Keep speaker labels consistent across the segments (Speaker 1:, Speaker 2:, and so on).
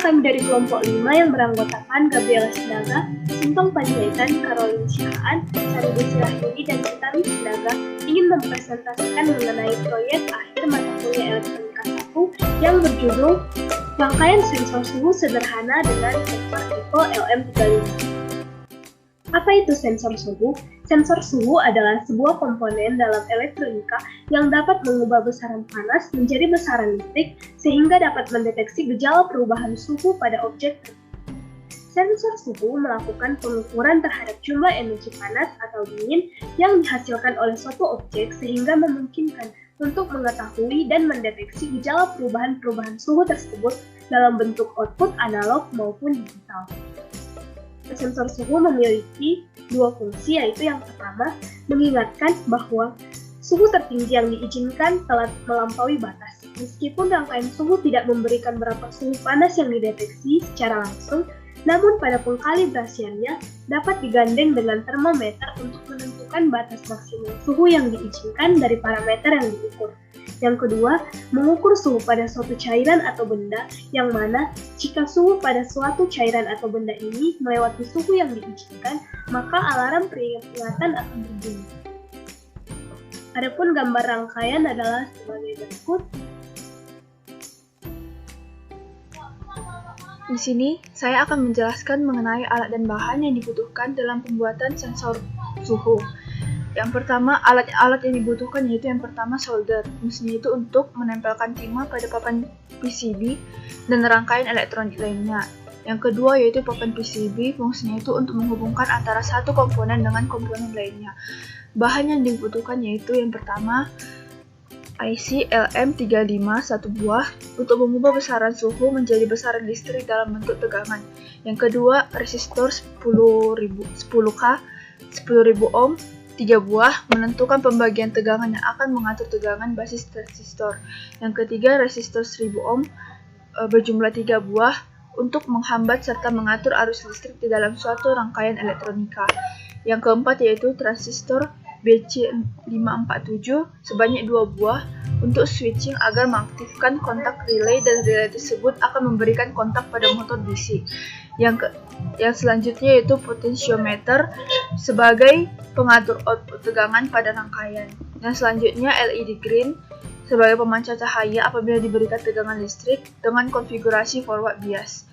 Speaker 1: kami dari kelompok 5 yang beranggotakan Gabriela Sinaga, Sintong Panjaitan, Caroline Sihaan, Sarudi Sirahudi, dan Citami Sinaga ingin mempresentasikan mengenai proyek akhir mata kuliah Elektronika 1 yang berjudul Rangkaian Sensor Suhu Sederhana dengan Sensor Eco LM35. Apa itu sensor suhu? Sensor suhu adalah sebuah komponen dalam elektronika yang dapat mengubah besaran panas menjadi besaran listrik sehingga dapat mendeteksi gejala perubahan suhu pada objek tertentu. Sensor suhu melakukan pengukuran terhadap jumlah energi panas atau dingin yang dihasilkan oleh suatu objek sehingga memungkinkan untuk mengetahui dan mendeteksi gejala perubahan-perubahan suhu tersebut dalam bentuk output analog maupun digital. Sensor suhu memiliki dua fungsi, yaitu yang pertama, mengingatkan bahwa suhu tertinggi yang diizinkan telah melampaui batas. Meskipun rangkaian suhu tidak memberikan berapa suhu panas yang dideteksi secara langsung, namun pada pengkalibrasiannya dapat digandeng dengan termometer untuk menentukan batas maksimum suhu yang diizinkan dari parameter yang diukur. Yang kedua, mengukur suhu pada suatu cairan atau benda, yang mana jika suhu pada suatu cairan atau benda ini melewati suhu yang diizinkan, maka alarm peringatan akan berbunyi. Adapun gambar rangkaian adalah sebagai berikut.
Speaker 2: Di sini, saya akan menjelaskan mengenai alat dan bahan yang dibutuhkan dalam pembuatan sensor suhu. Yang pertama, alat-alat yang dibutuhkan yaitu yang pertama solder. Fungsinya itu untuk menempelkan timah pada papan PCB dan rangkaian elektronik lainnya. Yang kedua yaitu papan PCB, fungsinya itu untuk menghubungkan antara satu komponen dengan komponen lainnya. Bahan yang dibutuhkan yaitu yang pertama, IC LM35 satu buah untuk mengubah besaran suhu menjadi besaran listrik dalam bentuk tegangan. Yang kedua, resistor 10K 10.000 ohm 3 buah menentukan pembagian tegangan yang akan mengatur tegangan basis resistor. Yang ketiga, resistor 1000 ohm berjumlah 3 buah untuk menghambat serta mengatur arus listrik di dalam suatu rangkaian elektronika. Yang keempat yaitu transistor BC547 sebanyak 2 buah untuk switching agar mengaktifkan kontak relay, dan relay tersebut akan memberikan kontak pada motor DC. Yang selanjutnya yaitu potentiometer sebagai pengatur output tegangan pada rangkaian. Yang selanjutnya LED green sebagai pemancar cahaya apabila diberikan tegangan listrik dengan konfigurasi forward bias.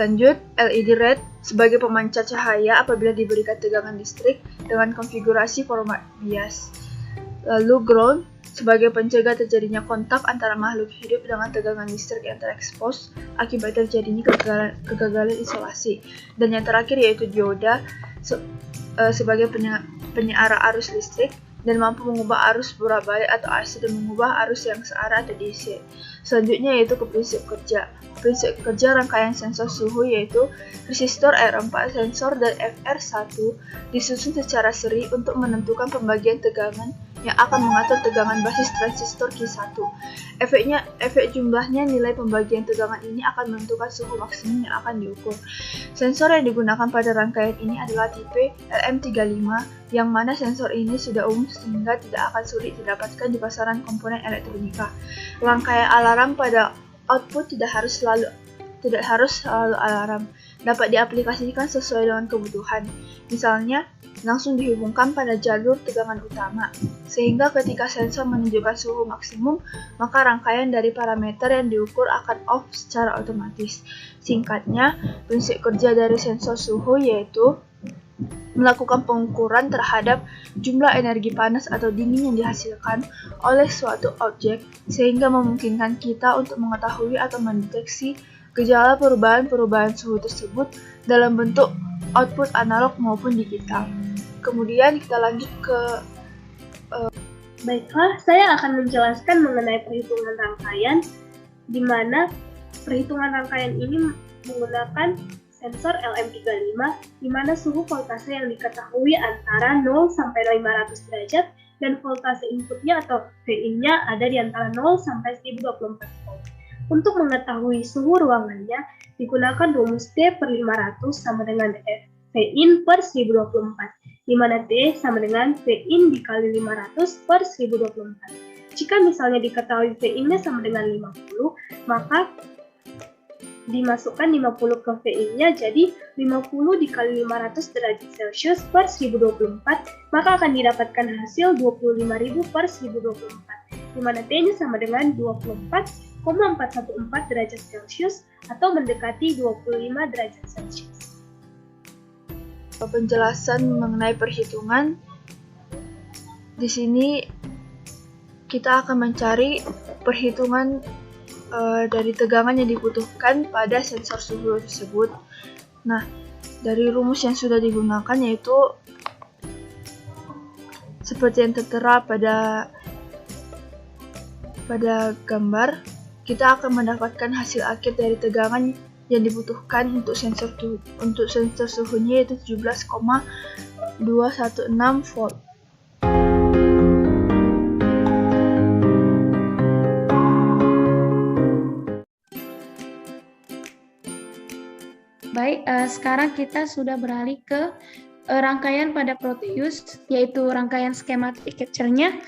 Speaker 2: Lanjut, LED red sebagai pemancar cahaya apabila diberikan tegangan listrik dengan konfigurasi forward bias. Lalu ground sebagai pencegah terjadinya kontak antara makhluk hidup dengan tegangan listrik yang terekspos akibat terjadinya kegagalan isolasi. Dan yang terakhir yaitu dioda sebagai penyiar arus listrik dan mampu mengubah arus bolak-balik atau AC dan mengubah arus yang searah atau DC. Selanjutnya yaitu ke prinsip kerja. Prinsip kerja rangkaian sensor suhu yaitu resistor R4 sensor dan FR1 disusun secara seri untuk menentukan pembagian tegangan yang akan mengatur tegangan basis transistor Q1. Efek jumlahnya nilai pembagian tegangan ini akan menentukan suhu maksimum yang akan diukur. Sensor yang digunakan pada rangkaian ini adalah tipe LM35, yang mana sensor ini sudah umum sehingga tidak akan sulit didapatkan di pasaran komponen elektronika. Rangkaian alarm pada output tidak harus selalu alarm, dapat diaplikasikan sesuai dengan kebutuhan. Misalnya, langsung dihubungkan pada jalur tegangan utama, sehingga ketika sensor menunjukkan suhu maksimum, maka rangkaian dari parameter yang diukur akan off secara otomatis. Singkatnya, prinsip kerja dari sensor suhu yaitu melakukan pengukuran terhadap jumlah energi panas atau dingin yang dihasilkan oleh suatu objek, sehingga memungkinkan kita untuk mengetahui atau mendeteksi gejala perubahan-perubahan suhu tersebut dalam bentuk output analog maupun digital. Kemudian kita lanjut ke
Speaker 1: Baiklah, saya akan menjelaskan mengenai perhitungan rangkaian, di mana perhitungan rangkaian ini menggunakan sensor LM35, di mana suhu voltase yang diketahui antara 0 sampai 500 derajat dan voltase inputnya atau Vin-nya ada di antara 0 sampai 1024 volt. Untuk mengetahui suhu ruangannya, digunakan rumus T per 500 sama dengan Vin per 1024. di mana T sama dengan Vin dikali 500 per 1024. Jika misalnya diketahui Vin-nya sama dengan 50, maka dimasukkan 50 kafeinnya, jadi 50 dikali 500 derajat Celcius per 1024, maka akan didapatkan hasil 25.000 per 1024, di mana T-nya sama dengan 24,414 derajat Celcius atau mendekati 25 derajat Celcius.
Speaker 2: Penjelasan mengenai perhitungan, di sini kita akan mencari perhitungan dari tegangan yang dibutuhkan pada sensor suhu tersebut. Nah, dari rumus yang sudah digunakan yaitu seperti yang tertera pada gambar, kita akan mendapatkan hasil akhir dari tegangan yang dibutuhkan untuk sensor suhunya yaitu 17,216 volt.
Speaker 3: Baik, sekarang kita sudah beralih ke rangkaian pada Proteus, yaitu rangkaian schematic capture-nya.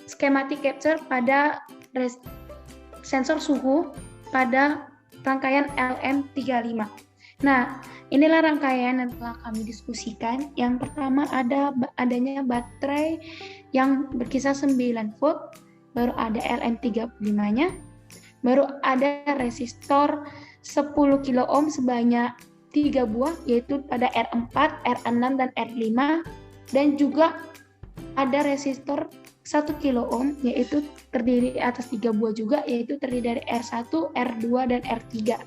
Speaker 3: Schematic capture pada sensor suhu pada rangkaian LM35. Nah, inilah rangkaian yang telah kami diskusikan. Yang pertama adanya baterai yang berkisar 9 volt, baru ada LM35-nya, baru ada resistor 10 kilo ohm sebanyak 3 buah, yaitu pada R4, R6, dan R5, dan juga ada resistor 1 kilo ohm, yaitu terdiri atas 3 buah juga, yaitu terdiri dari R1, R2, dan R3.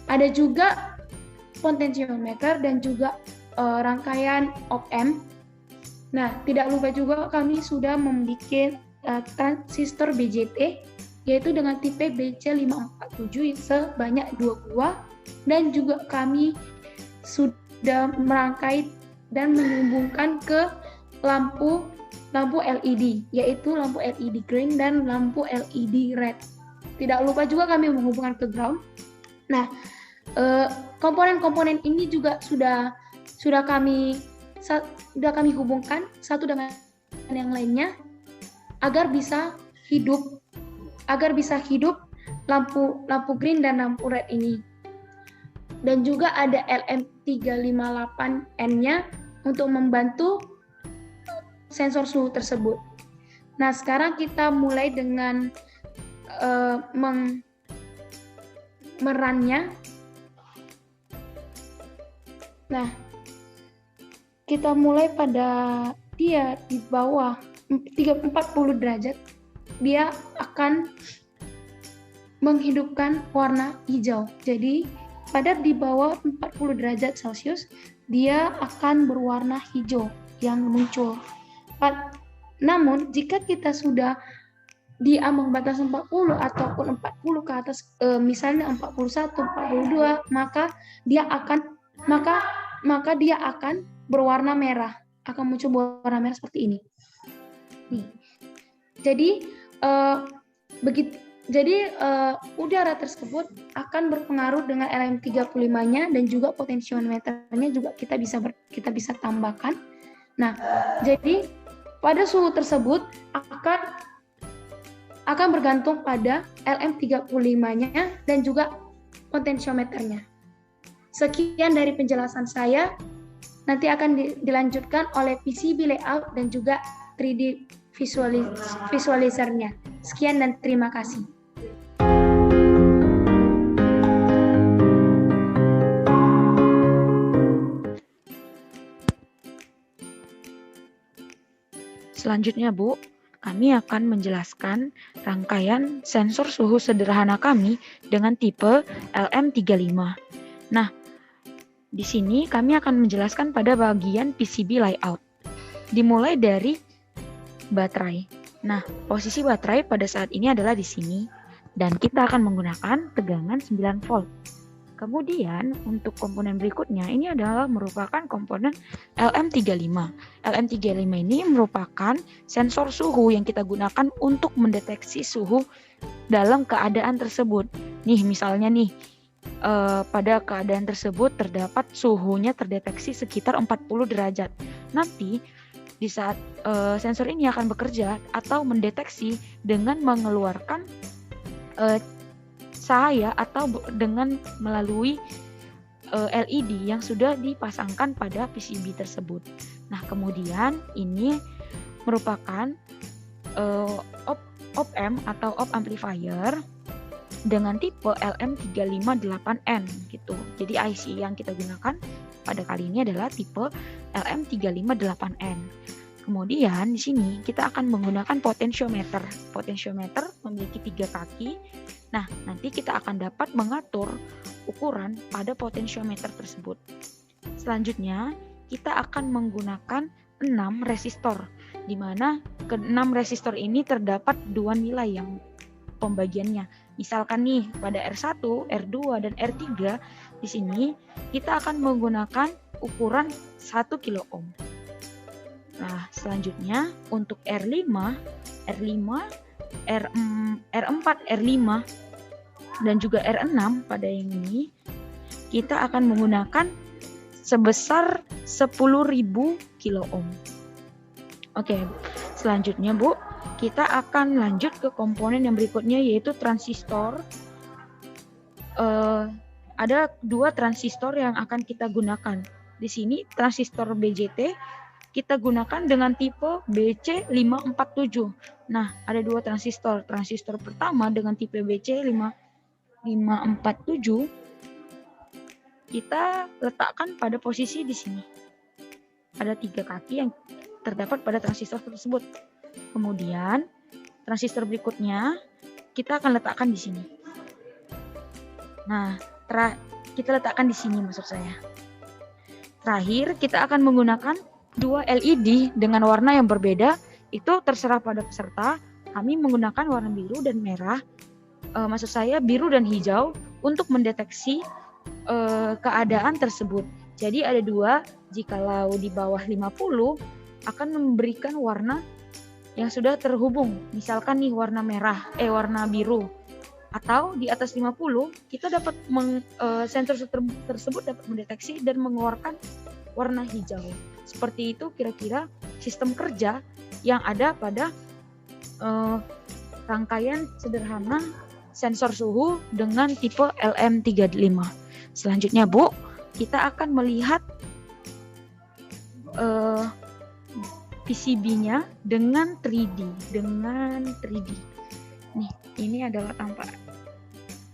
Speaker 3: Ada juga potentiometer dan juga rangkaian op-amp. Nah, tidak lupa juga kami sudah memiliki transistor BJT, yaitu dengan tipe BC547 sebanyak 2 buah, dan juga kami sudah merangkai dan menyambungkan ke lampu LED, yaitu lampu LED green dan lampu LED red. Tidak lupa juga kami menghubungkan ke ground. Nah, komponen-komponen ini juga sudah kami hubungkan satu dengan yang lainnya agar bisa hidup lampu green dan lampu red ini. Dan juga ada LM358N-nya untuk membantu sensor suhu tersebut. Nah, sekarang kita mulai dengan merannya. Nah, kita mulai pada dia di bawah 40 derajat, dia akan menghidupkan warna hijau. Jadi, pada di bawah 40 derajat Celcius, dia akan berwarna hijau yang muncul. Namun, jika kita sudah di ambang batas 40 ataupun 40 ke atas, misalnya 41, 42, maka dia akan berwarna merah, akan muncul berwarna merah seperti ini. Nih. Jadi udara tersebut akan berpengaruh dengan LM35-nya dan juga potensiometernya juga kita bisa tambahkan. Nah, jadi pada suhu tersebut akan bergantung pada LM35-nya dan juga potensiometernya. Sekian dari penjelasan saya. Nanti akan dilanjutkan oleh PCB layout dan juga 3D visualizer-nya. Sekian dan terima kasih.
Speaker 4: Selanjutnya, Bu, kami akan menjelaskan rangkaian sensor suhu sederhana kami dengan tipe LM35. Nah, di sini kami akan menjelaskan pada bagian PCB layout. Dimulai dari baterai. Nah, posisi baterai pada saat ini adalah di sini dan kita akan menggunakan tegangan 9 volt. Kemudian untuk komponen berikutnya ini adalah merupakan komponen LM35. LM35 ini merupakan sensor suhu yang kita gunakan untuk mendeteksi suhu dalam keadaan tersebut. Nih misalnya nih pada keadaan tersebut terdapat suhunya terdeteksi sekitar 40 derajat. Nanti di saat sensor ini akan bekerja atau mendeteksi dengan mengeluarkan cahaya atau dengan melalui LED yang sudah dipasangkan pada PCB tersebut. Nah, kemudian ini merupakan op-amp atau op amplifier dengan tipe LM358N gitu. Jadi IC yang kita gunakan pada kali ini adalah tipe LM358N. Kemudian di sini kita akan menggunakan potentiometer. Potentiometer memiliki 3 kaki. Nah, nanti kita akan dapat mengatur ukuran pada potentiometer tersebut. Selanjutnya, kita akan menggunakan 6 resistor, di mana ke-6 resistor ini terdapat 2 nilai yang pembagiannya. Misalkan nih, pada R1, R2, dan R3, di sini kita akan menggunakan ukuran 1 kilo ohm. Nah, selanjutnya untuk R5, R4, R5, dan juga R6 pada yang ini, kita akan menggunakan sebesar 10.000 kilo ohm. Oke, selanjutnya Bu, kita akan lanjut ke komponen yang berikutnya yaitu transistor. Ada 2 transistor yang akan kita gunakan. Di sini transistor BJT kita gunakan dengan tipe BC547. Nah, ada 2 transistor. Transistor pertama dengan tipe BC547 kita letakkan pada posisi di sini. Ada 3 kaki yang terdapat pada transistor tersebut. Kemudian transistor berikutnya kita akan letakkan di sini. Nah, kita letakkan di sini maksud saya. Terakhir kita akan menggunakan 2 LED dengan warna yang berbeda. Itu terserah pada peserta. Kami menggunakan warna biru dan merah. Maksud saya biru dan hijau untuk mendeteksi keadaan tersebut. Jadi ada 2, jikalau di bawah 50 akan memberikan warna yang sudah terhubung. Misalkan nih warna warna biru. Atau di atas 50 kita dapat sensor tersebut dapat mendeteksi dan mengeluarkan warna hijau. Seperti itu kira-kira sistem kerja yang ada pada rangkaian sederhana sensor suhu dengan tipe LM35. Selanjutnya Bu, kita akan melihat PCB-nya dengan 3D. Nih, ini adalah tampak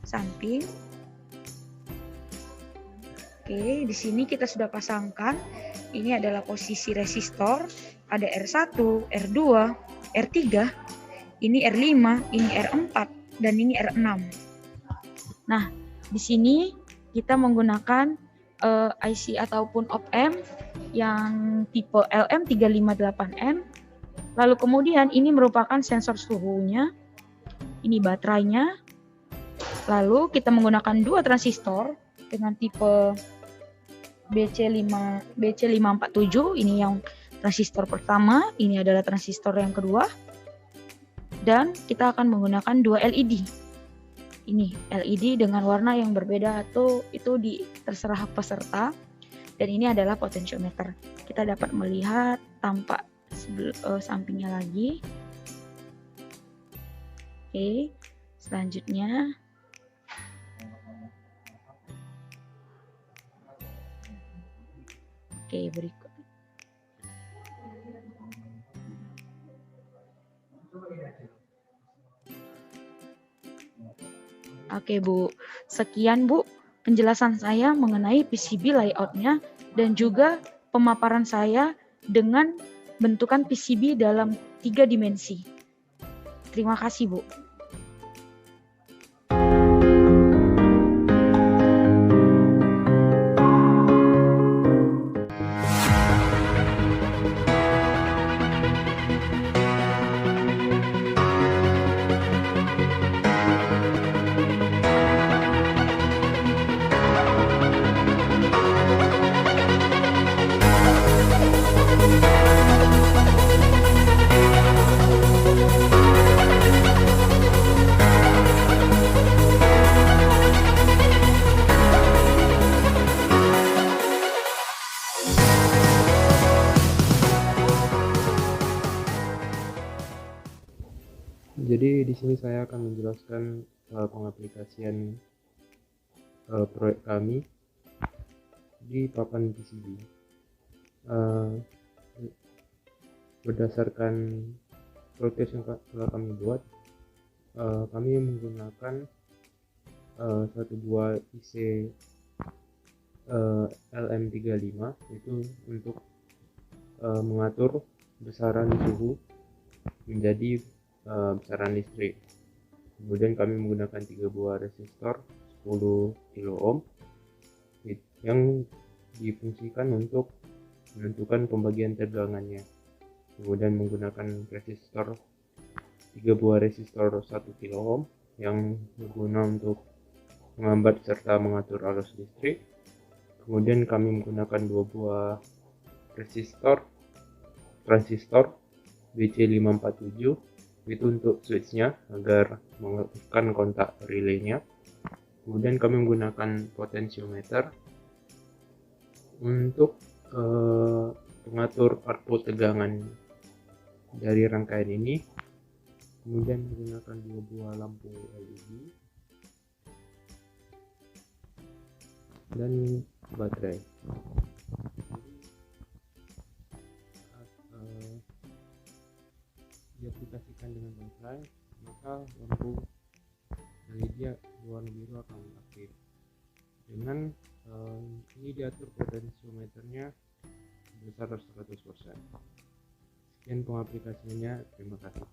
Speaker 4: samping. Oke, di sini kita sudah pasangkan. Ini adalah posisi resistor. Ada R1, R2, R3, ini R5, ini R4, dan ini R6. Nah, di sini kita menggunakan IC ataupun op-amp yang tipe LM358N. Lalu kemudian ini merupakan sensor suhunya. Ini baterainya. Lalu kita menggunakan 2 transistor dengan tipe BC547. Ini yang transistor pertama, ini adalah transistor yang kedua. Dan kita akan menggunakan 2 LED. Ini LED dengan warna yang berbeda atau itu terserah peserta. Dan ini adalah potentiometer. Kita dapat melihat tampak sampingnya lagi. Oke, selanjutnya berikut. Oke Bu, sekian Bu penjelasan saya mengenai PCB layoutnya dan juga pemaparan saya dengan bentukan PCB dalam 3 dimensi. Terima kasih Bu.
Speaker 5: Jadi di sini saya akan menjelaskan pengaplikasian proyek kami di papan PCB. Berdasarkan proses yang telah kami buat, kami menggunakan satu buah IC LM35 itu untuk mengatur besaran suhu menjadi besaran listrik. Kemudian kami menggunakan 3 buah resistor 10 kilo ohm yang difungsikan untuk menentukan pembagian tegangannya. Kemudian menggunakan resistor 3 buah resistor 1 kilo ohm yang berguna untuk menghambat serta mengatur arus listrik. Kemudian kami menggunakan 2 buah transistor BC547 itu untuk switchnya agar mengaktifkan kontak relaynya. Kemudian kami menggunakan potentiometer untuk pengatur output tegangan dari rangkaian ini. Kemudian menggunakan 2 buah lampu LED dan baterai. Diaplikasikan dengan baterai, maka lampu LED berwarna biru akan aktif. Dengan ini diatur potentiometernya sebesar 100%. Sekian pengaplikasiannya, terima kasih.